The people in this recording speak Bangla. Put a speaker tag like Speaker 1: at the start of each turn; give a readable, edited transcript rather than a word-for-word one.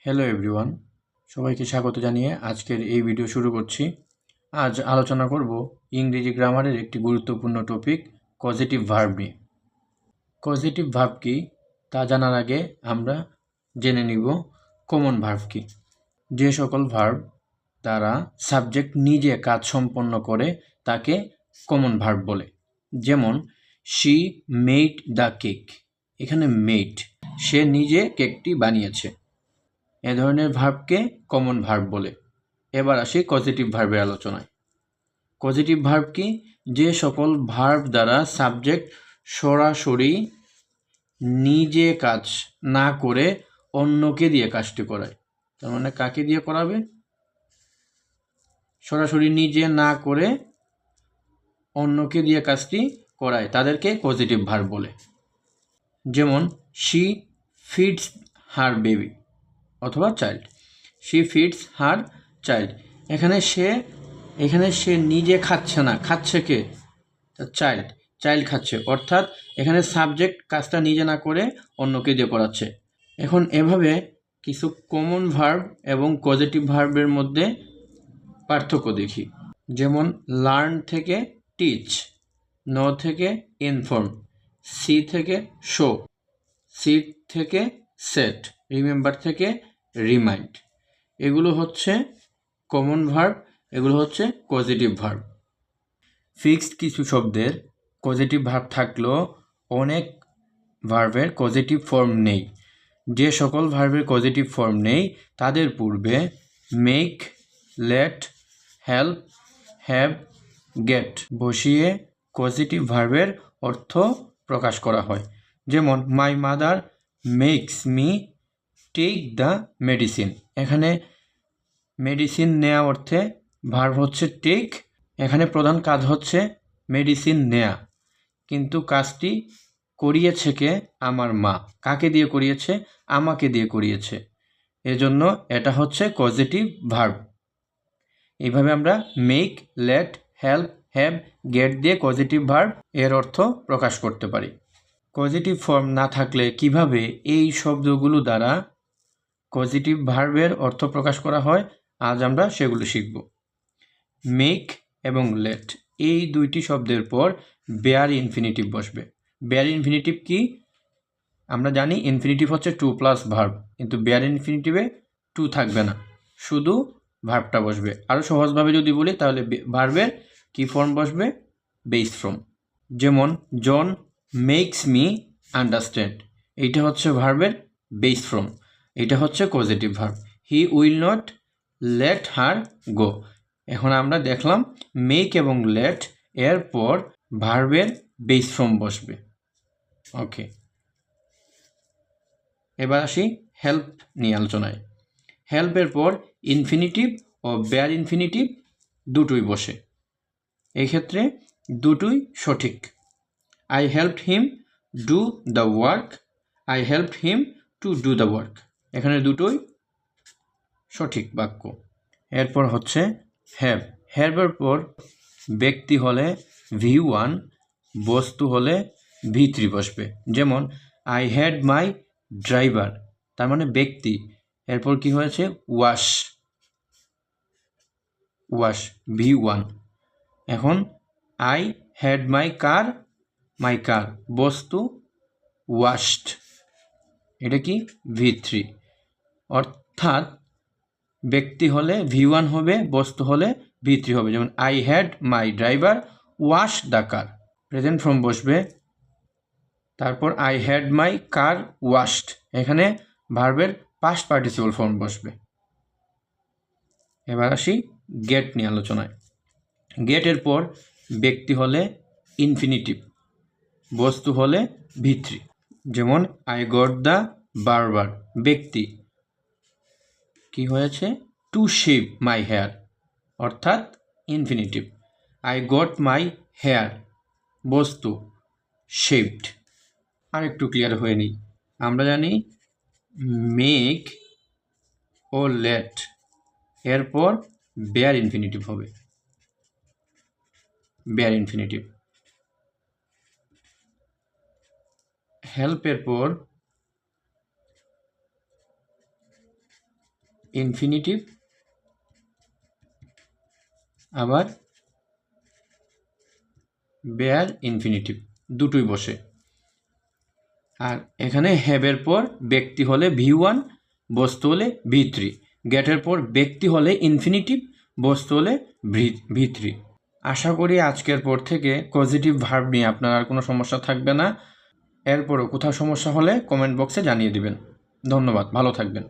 Speaker 1: হ্যালো এভরিওয়ান, সবাইকে স্বাগত জানিয়ে আজকের এই ভিডিও শুরু করছি। আজ আলোচনা করব ইংরেজি গ্রামারের একটি গুরুত্বপূর্ণ টপিক পজিটিভ ভার্ব নিয়ে। পজিটিভ ভার্ব কি তা জানার আগে আমরা জেনে নিব কমন ভার্ব কি। যে সকল ভার্ব দ্বারা সাবজেক্ট নিজে কাজ সম্পন্ন করে তাকে কমন ভার্ব বলে। যেমন শি মেড দ্য কেক, এখানে মেড সে নিজে কেকটি বানিয়েছে। এ ধরনের ভার্বকে কমন ভার্ব বলে। এবার আসি পজিটিভ ভার্বের আলোচনায়। পজিটিভ ভার্ব কি? যে সকল ভার্ব দ্বারা সাবজেক্ট সরাসরি নিজে কাজ না করে অন্যকে দিয়ে কাজটি করায়। তার মানে কাকে দিয়ে করাবে? সরাসরি নিজে না করে অন্যকে দিয়ে কাজটি করায়, তাদেরকে পজিটিভ ভার্ব বলে। যেমন শি ফিডস হার বেবি অথবা child. She feeds her child, এখানে সে নিজে খাচ্ছে না, খাচ্ছে কে? চাইল্ড খাচ্ছে। অর্থাৎ এখানে সাবজেক্ট কাজটা নিজে না করে অন্যকে দিয়ে করাচ্ছে। এখন এভাবে কিছু কমন ভার্ব এবং পজিটিভ ভার্বের মধ্যে পার্থক্য দেখি। যেমন লার্ন থেকে টিচ, নো থেকে ইনফর্ম, সি থেকে শো, সিট থেকে সেট, রিমেম্বার থেকে রিমাইন্ড। এগুলো হচ্ছে কমন ভার্ব, এগুলো হচ্ছে পজিটিভ ভার্ব। ফিক্সড কিছু শব্দের পজিটিভ ভার্ব থাকলেও অনেক ভার্বের পজিটিভ ফর্ম নেই। যে সকল ভার্বের পজিটিভ ফর্ম নেই তাদের পূর্বে make, let, help, have, get বসিয়ে পজিটিভ ভার্বের অর্থ প্রকাশ করা হয়। যেমন my mother makes me take the medicine. এখানে মেডিসিন নেয়া অর্থে ভার্ব হচ্ছে টেক। এখানে প্রধান কাজ হচ্ছে মেডিসিন নেয়া, কিন্তু কাজটি করিয়েছে কে? আমার মা। কাকে দিয়ে করিয়েছে? আমাকে দিয়ে করিয়েছে। এজন্য এটা হচ্ছে পজিটিভ ভার্ব। এইভাবে আমরা make, let, help, have, get দিয়ে পজিটিভ ভার্ব এর অর্থ প্রকাশ করতে পারি। পজিটিভ ফর্ম না থাকলে কিভাবে এই শব্দগুলো দ্বারা পজিটিভ ভার্বের অর্থ প্রকাশ করা হয়, আজ আমরা সেগুলো শিখব। মেক এবং লেট এই দুইটি শব্দের পর বেয়ার ইনফিনিটিভ বসবে। বেয়ার ইনফিনিটিভ কি? আমরা জানি ইনফিনিটিভ হচ্ছে টু প্লাস ভার্ব, কিন্তু বেয়ার ইনফিনিটিভে টু থাকবে না, শুধু ভার্বটা বসবে। আরও সহজভাবে যদি বলি তাহলে ভার্বের কি ফর্ম বসবে? Base form. যেমন জন মেক্স মি আন্ডারস্ট্যান্ড, এইটা হচ্ছে ভার্বের বেস ফর্ম, এটা হচ্ছে positive verb. He will not let her go. এখন আমরা দেখলাম মেক এবং লেট এরপর ভার্বের বেস ফর্ম বসবে। ওকে, এবার আসি হেল্প নিয়ে আলোচনায়। হেল্পের পর ইনফিনিটিভ ও বেয়ার ইনফিনিটিভ দুটোই বসে। এক্ষেত্রে দুটোই সঠিক। I helped him do the work, I helped him to do the work. এখানে দুটোই সঠিক বাক্য। এরপর হচ্ছে হ্যাভ। হ্যাভের পর ব্যক্তি হলে V1, বস্তু হলে V3 বসবে। যেমন আই হ্যাড মাই ড্রাইভার, তার মানে ব্যক্তি। এরপর কি হয়েছে? Wash, V1। এখন আই হ্যাড মাই কার, বস্তু ওয়াশড, এটা কি? V3। অর্থাৎ ব্যক্তি হলে V1 হবে, বস্তু হলে V3 হবে। যেমন I had my driver wash the car, present form বসবে। তারপর I had my car washed, এখানে ভার্বের পাস্ট পার্টিসিপল ফর্ম বসবে। এবার আসি গেট নিয়ে আলোচনায়। গেটের পর ব্যক্তি হলে ইনফিনিটিভ, বস্তু হলে V3। যেমন আই গট দ্য বার্বার, ব্যক্তি কি হয়েছে? টু শেভ মাই হেয়ার, অর্থাৎ infinitive. I got my hair, বস্তু শেভড। আর একটু ক্লিয়ার হয়ে নিই। আমরা জানি মেক ও লেট এরপর বেয়ার ইনফিনিটিভ হবে, বেয়ার ইনফিনিটিভ। হেল্পের পর ইনফিনিটিভ, আবার বেয়ার ইনফিনিটিভ, দুটোই বসে। আর এখানে হ্যাভের পর ব্যক্তি হলে V1, বস্তু হলে V3, গেটের পর ব্যক্তি হলে ইনফিনিটিভ, বস্তু হলে V3। আশা করি আজকের পর থেকে পজিটিভ ভার্ব নিয়ে আপনার আর কোনো সমস্যা থাকবে না। এরপরও কোথাও সমস্যা হলে কমেন্ট বক্সে জানিয়ে দিবেন। ধন্যবাদ, ভালো থাকবেন।